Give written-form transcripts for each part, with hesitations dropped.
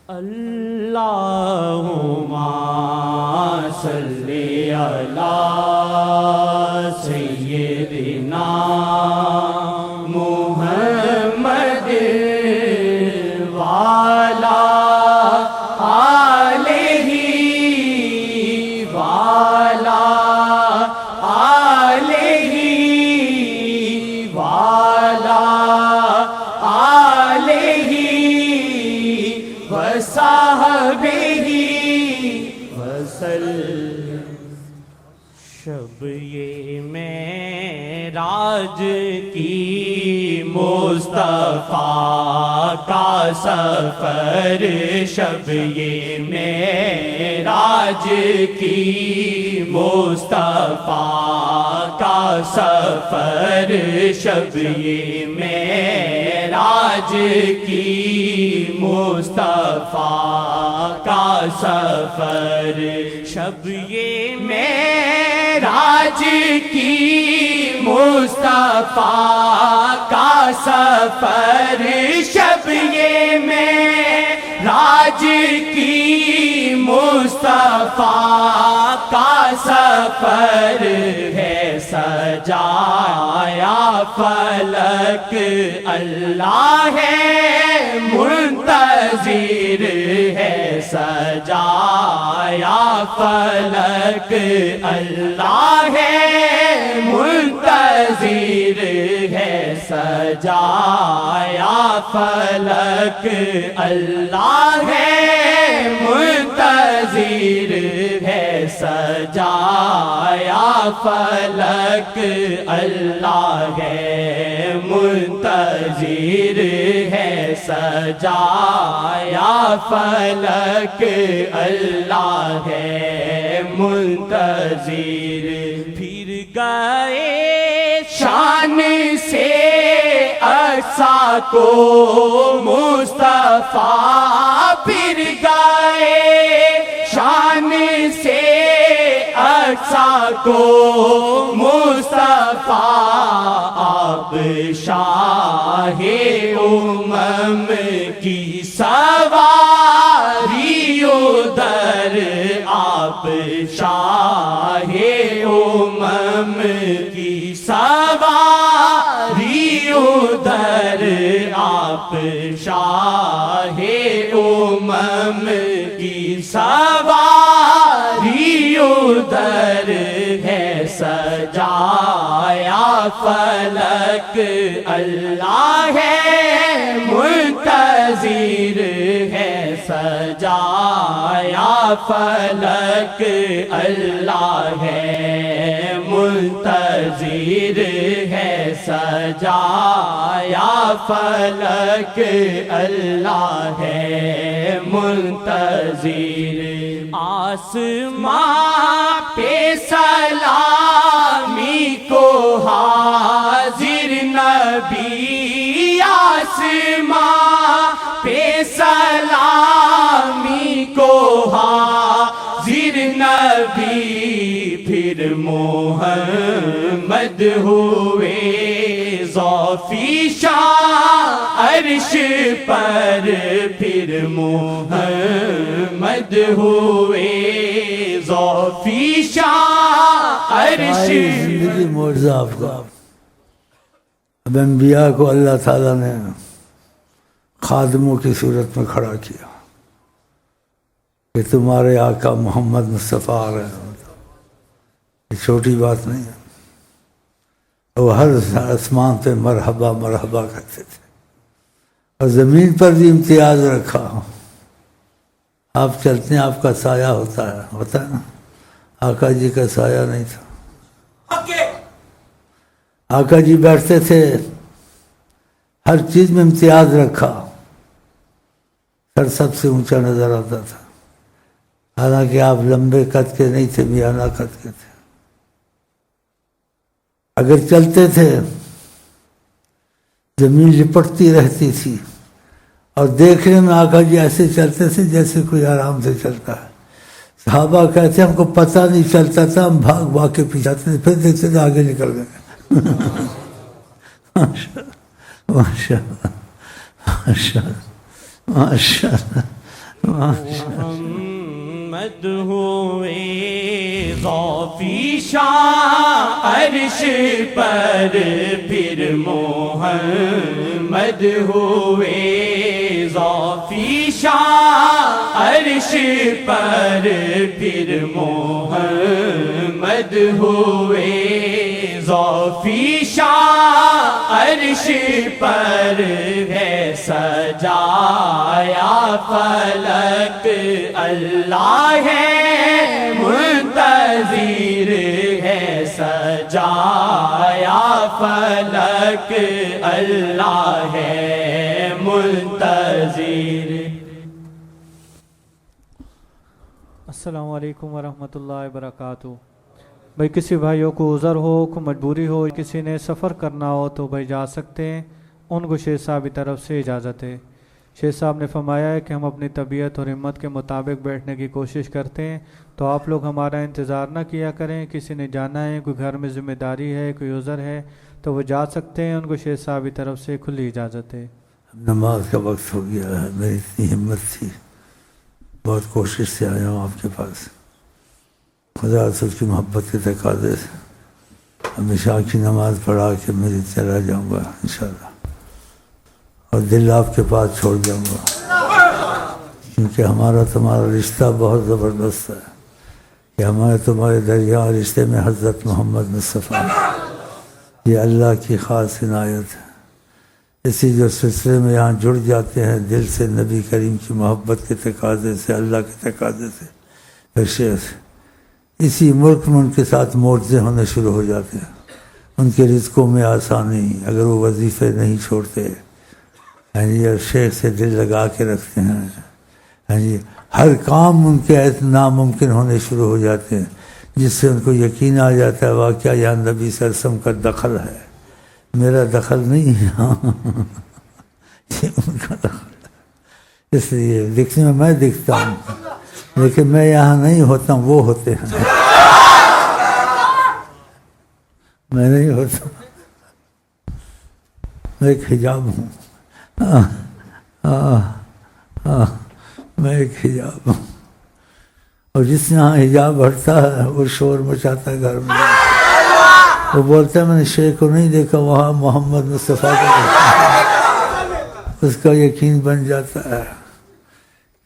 اللہم صلی علی سیدنا محمد وعلی آلہ وعلی آلہ وعلی آلہ وصحبہ وسلم۔ شب یہ معراج کی مصطفیٰ کا سفر، شب یہ معراج کی مصطفیٰ کا سفر، شب یہ معراج کی مصطفیٰ کا سفر، شب یہ معراج کی مصطفیٰ کا سفر، شب یہ معراج کی مصطفیٰ کا سفر ہے، سجایا فلک اللہ ہے منتظر ہے، سجایا فلک اللہ ہے منتظر ہے، سجایا فلک اللہ ہے منتظر ہے، سجایا فلک اللہ ہے منتظر ہے، سجایا فلک اللہ ہے منتظر۔ پھر گئے شان سے اقصیٰ کو مصطفیٰ، پھر گئے شان سے اقصیٰ کو مصطفیٰ، آپ شاہ امم کی سواری ادھر، آپ شاہ امم کی سواری ادھر، آپ شاہ امم کی سواری ادھر ہے، سجایا فلک اللہ ہے منتظر ہے، سجایا فلک اللہ ہے منتظر ہے، سجایا فلک اللہ ہے منتظر۔ آسمان پہ سلامی کو حاضر نبی، آسمان پہ سلامی کو حاضر نبی، پھر محمد ہوئے ذوفی شان عرش پر، پھر محمد ہوئے ذوفی شان عرش۔ زندگی معجزہ آپ کا۔ اب انبیاء کو اللہ تعالیٰ نے خادموں کی صورت میں کھڑا کیا کہ تمہارے آقا محمد مصطفیٰ آ رہے ہیں، یہ چھوٹی بات نہیں ہے۔ وہ ہر آسمان پہ مرحبا مرحبا کہتے تھے، اور زمین پر بھی امتیاز رکھا۔ آپ چلتے ہیں آپ کا سایہ ہوتا ہے نا، آقا جی کا سایہ نہیں تھا۔ آقا جی بیٹھتے تھے، ہر چیز میں امتیاز رکھا، سر سب سے اونچا نظر آتا تھا، حالانکہ آپ لمبے قد کے نہیں تھے، میانہ قد کے تھے۔ اگر چلتے تھے زمین لپٹتی رہتی تھی، اور دیکھنے میں آقا جی ایسے چلتے تھے جیسے کوئی آرام سے چلتا ہے۔ صحابہ کہتے ہیں ہم کو پتہ نہیں چلتا تھا، ہم بھاگ بھاگ کے پیچھے آتے تھے، پھر دیکھتے تھے آگے نکل گئے۔ ماشاء اللہ ماشاء اللہ ماشاء اللہ محمد ہوئے ذوفی شاہ عرش پر، پھر محمد ہوئے ذوفی شاہ عرش پر، پھر محمد ہوئے ذوفی شاہ عرش پر، ہے سجایا فلک اللہ ہے منتظر، ہے سجایا فلک اللہ ہے منتظر۔ السلام علیکم ورحمۃ اللہ وبرکاتہ۔ بھائی کسی بھائیوں کو عذر ہو، کوئی مجبوری ہو، کسی نے سفر کرنا ہو تو بھائی جا سکتے ہیں، ان کو شیخ صاحب کی طرف سے اجازت ہے۔ شیخ صاحب نے فرمایا ہے کہ ہم اپنی طبیعت اور ہمت کے مطابق بیٹھنے کی کوشش کرتے ہیں، تو آپ لوگ ہمارا انتظار نہ کیا کریں۔ کسی نے جانا ہے، کوئی گھر میں ذمہ داری ہے، کوئی عذر ہے تو وہ جا سکتے ہیں، ان کو شیخ صاحب کی طرف سے کھلی اجازت ہے۔ نماز کا وقت ہو گیا ہے، میری اتنی ہمت تھی، بہت کوشش سے آیا ہوں آپ کے پاس، خدا رسول کی محبت کے تقاضے سے ہمیشہ کی نماز پڑھا کے میری چلا جاؤں گا انشاءاللہ، اور دل آپ کے پاس چھوڑ جاؤں گا، کیونکہ ہمارا تمہارا رشتہ بہت زبردست ہے کہ ہمارے تمہارے دریا رشتے میں حضرت محمد مصطفیٰ، یہ اللہ کی خاص عنایت ہے۔ اسی جو سلسلے میں یہاں جڑ جاتے ہیں دل سے، نبی کریم کی محبت کے تقاضے سے، اللہ کے تقاضے سے، پھر شیخ اسی ملک میں ان کے ساتھ معجزے ہونے شروع ہو جاتے ہیں، ان کے رزقوں میں آسانی، اگر وہ وظیفے نہیں چھوڑتے، اور شیخ سے دل لگا کے رکھتے ہیں، ہر کام ان کے ناممکن ہونے شروع ہو جاتے ہیں، جس سے ان کو یقین آ جاتا ہے واقعہ یہاں نبی صلی اللہ علیہ وسلم کا دخل ہے، میرا دخل نہیں ہے، یہ ان کا دخل ہے۔ اس لیے دکھنے میں دکھتا ہوں، لیکن میں یہاں نہیں ہوتا ہوں، وہ ہوتے ہیں، میں نہیں ہوتا، میں ایک حجاب ہوں، میں ایک حجاب ہوں، اور جس یہاں حجاب ہٹتا ہے وہ شور مچاتا ہے گھر میں، وہ بولتا ہے میں نے شیخ کو نہیں دیکھا، وہاں محمد مصطفیٰ کو دیکھا، اس کا یقین بن جاتا ہے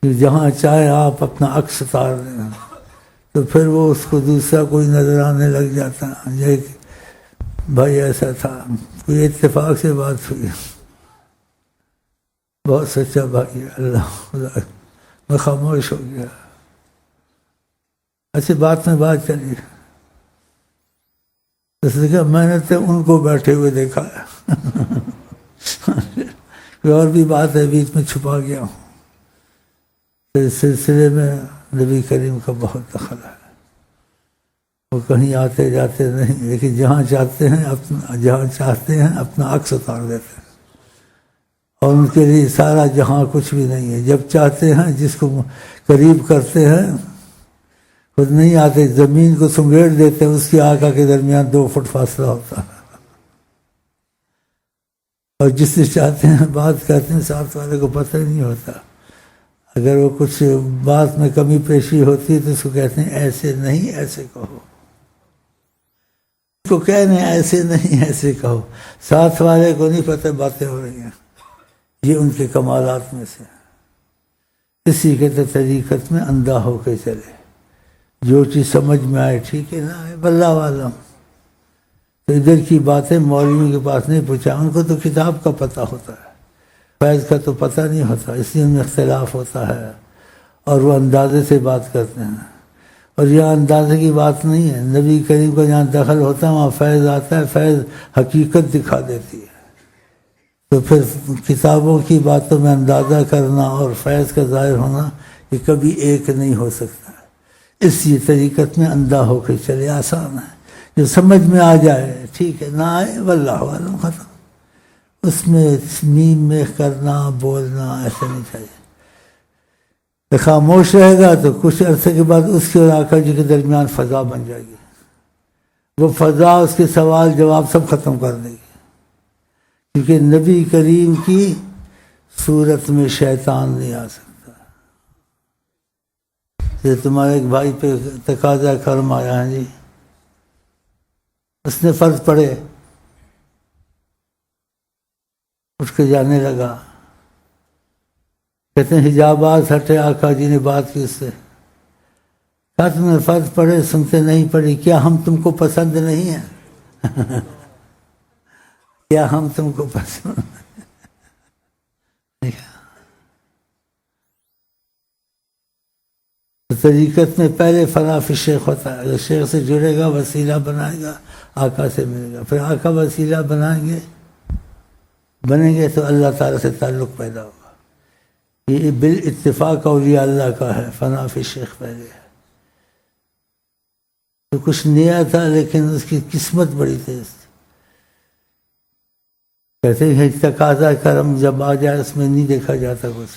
کہ جہاں چاہے آپ اپنا عکس اتار دیں تو پھر وہ اس کو دوسرا کوئی نظر آنے لگ جاتا ہے۔ یہ بھائی ایسا تھا، کوئی اتفاق سے بات ہوئی، بہت سچا بھائی ہے، اللہ خدا، میں خاموش ہو گیا، ایسی بات میں بات چلی، اس نے کہا میں نے تو ان کو بیٹھے ہوئے دیکھا ہے، کوئی اور بھی بات ہے بیچ میں چھپا گیا ہوں، اس سلسلے میں نبی کریم کا بہت دخل ہے، وہ کہیں آتے جاتے نہیں، لیکن جہاں چاہتے ہیں اپنا عکس اتار دیتے ہیں، اور ان کے لیے سارا جہاں کچھ بھی نہیں ہے، جب چاہتے ہیں جس کو قریب کرتے ہیں، خود نہیں آتے، زمین کو سنگیڑ دیتے ہیں، اس کی آقا کے درمیان 2 فٹ فاصلہ ہوتا ہے، اور جس سے چاہتے ہیں بات کرتے ہیں، ساتھ والے کو پتہ ہی نہیں ہوتا، اگر وہ کچھ بات میں کمی پیشی ہوتی ہے تو اس کو کہتے ہیں ایسے نہیں ایسے کہو، اس کو کہنے ایسے نہیں ایسے کہو، ساتھ والے کو نہیں پتہ باتیں ہو رہی ہیں، یہ ان کے کمالات میں سے، اسی کے طریقت میں اندھا ہو کے چلے، جو چیز سمجھ میں آئے ٹھیک ہے، نہ آئے واللہ عالم، تو ادھر کی باتیں مولویوں کے پاس نہیں پوچھا، ان کو تو کتاب کا پتہ ہوتا ہے، فیض کا تو پتہ نہیں ہوتا، اس لیے ان میں اختلاف ہوتا ہے، اور وہ اندازے سے بات کرتے ہیں، اور یہاں اندازے کی بات نہیں ہے، نبی کریم کا جہاں دخل ہوتا ہے وہاں فیض آتا ہے، فیض حقیقت دکھا دیتی ہے، تو پھر کتابوں کی باتوں میں اندازہ کرنا اور فیض کا ظاہر ہونا یہ کبھی ایک نہیں ہو سکتا، اسی طریقت میں اندھا ہو کے چلے، آسان ہے، جو سمجھ میں آ جائے ٹھیک ہے، نہ آئے واللہ عالم، ختم، اس میں میم میں کرنا بولنا ایسا نہیں چاہیے، خاموش رہے گا تو کچھ عرصے کے بعد اس کے اور آقا جی کے درمیان فضا بن جائے گی، وہ فضا اس کے سوال جواب سب ختم کر دے گی، کیونکہ نبی کریم کی صورت میں شیطان نہیں آ سکتا، کہ تمہارے ایک بھائی پہ تقاضا کرم آیا ہے جی، اس نے فرض پڑھے، اٹھ کے جانے لگا، کہتے ہیں حجابات ہٹے، آقا جی نے بات کی اس سے، کہا تم نے فرض پڑھے سنتے نہیں پڑھی، کیا ہم تم کو پسند نہیں ہیں؟ کیا ہم تم کو پسند؟ طریقت میں پہلے فنا فی شیخ ہوتا ہے، اگر شیخ سے جڑے گا وسیلہ بنائے گا آقا سے ملے گا، پھر آقا وسیلہ بنیں گے تو اللہ تعالیٰ سے تعلق پیدا ہوگا۔ یہ بالاتفاق اولیاء اللہ کا ہے، فنا فی شیخ پہلے ہے، تو کچھ نیا تھا لیکن اس کی قسمت بڑی تیز تھی۔ کہتے ہیں تقاضا کرم جب آ جائے اس میں نہیں دیکھا جاتا، کچھ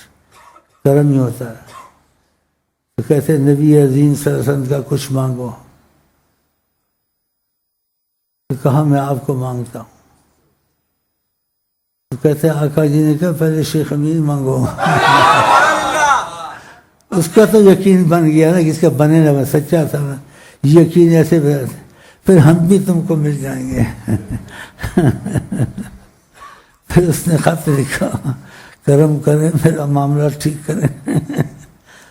کرم ہی ہوتا ہے، تو کہتے ہیں نبی عظیم صلی اللہ علیہ وسلم کا کچھ مانگو، تو کہا میں آپ کو مانگتا ہوں، تو کہتے ہیں آقا جی نے کہا پہلے شیخ امین مانگو۔ اس کا تو یقین بن گیا نا، کس کا بنے نا، سچا تھا نا، یقین ایسے پھر ہم بھی تم کو مل جائیں گے۔ پھر اس نے خط لکھا، کرم کریں میرا معاملہ ٹھیک کریں۔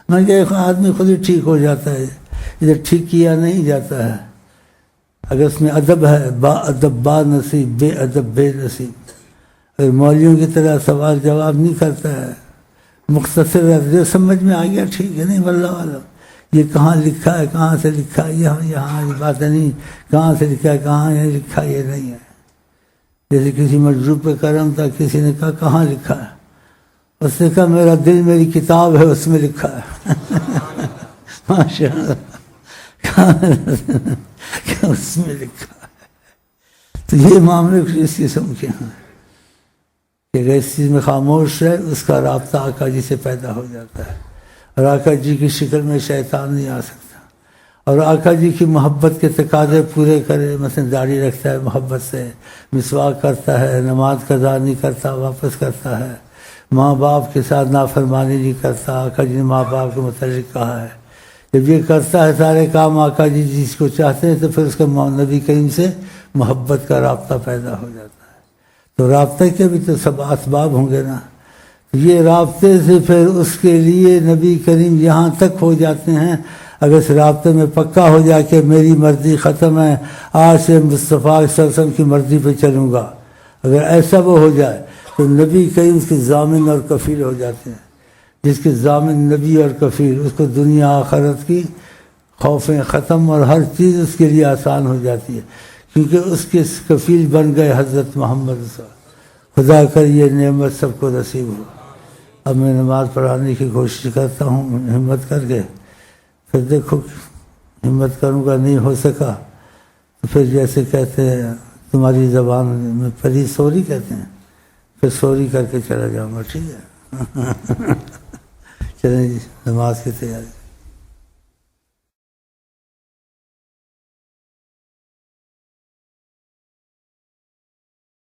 میں کہ آدمی خود ہی ٹھیک ہو جاتا ہے، ادھر ٹھیک کیا نہیں جاتا ہے، اگر اس میں ادب ہے، با ادب با نصیب، بے ادب بے نصیب، اگر مولویوں کی طرح سوال جواب نہیں کرتا ہے، مختصر ہے، جو سمجھ میں آ گیا ٹھیک ہے، نہیں واللہ عالم یہ کہاں لکھا ہے، کہاں سے لکھا ہے، یہاں یہ بات نہیں، کہاں سے لکھا ہے، کہاں یہ لکھا، یہ نہیں ہے۔ جیسے کسی مجروب پہ کرم تھا، کسی نے کہا کہاں لکھا ہے، اس نے کہا میرا دل میری کتاب ہے اس میں لکھا ہے۔ ماشاء اللہ، اس میں لکھا ہے۔ تو یہ معاملے کچھ اس قسم کے ہیں کہ اگر اس چیز میں خاموش ہے، اس کا رابطہ آقا جی سے پیدا ہو جاتا ہے، اور آقا جی کی شکل میں شیطان نہیں آ سکتا، اور آقا جی کی محبت کے تقاضے پورے کرے، مثلا داڑھی رکھتا ہے محبت سے، مسواک کرتا ہے، نماز قضا نہیں کرتا، واپس کرتا ہے، ماں باپ کے ساتھ نافرمانی نہیں کرتا، آقا جی نے ماں باپ کے متعلق کہا ہے، جب یہ کرتا ہے سارے کام آقا جی جس کو چاہتے ہیں، تو پھر اس کا نبی کریم سے محبت کا رابطہ پیدا ہو جاتا ہے۔ تو رابطے کے بھی تو سب اسباب ہوں گے نا، یہ رابطے سے پھر اس کے لیے نبی کریم یہاں تک ہو جاتے ہیں، اگر اس رابطے میں پکا ہو جائے کہ میری مرضی ختم ہے، آج سے مصطفیٰ صلی اللہ علیہ وسلم کی مرضی پہ چلوں گا، اگر ایسا وہ ہو جائے تو نبی کریم اس کے ضامن اور کفیل ہو جاتے ہیں۔ جس کے ضامن نبی اور کفیل، اس کو دنیا آخرت کی خوفیں ختم اور ہر چیز اس کے لیے آسان ہو جاتی ہے، کیونکہ اس کے کفیل بن گئے حضرت محمد صلی اللہ علیہ وسلم۔ خدا کر یہ نعمت سب کو نصیب ہو۔ اب میں نماز پڑھانے کی کوشش کرتا ہوں ہمت کر کے، پھر دیکھو ہمت کروں گا، نہیں ہو سکا تو پھر جیسے کہتے ہیں تمہاری زبان میں پری سوری کہتے ہیں، پھر سوری کر کے چلا جاؤں گا، ٹھیک ہے؟ چلیں جی، نماز کی تیاری۔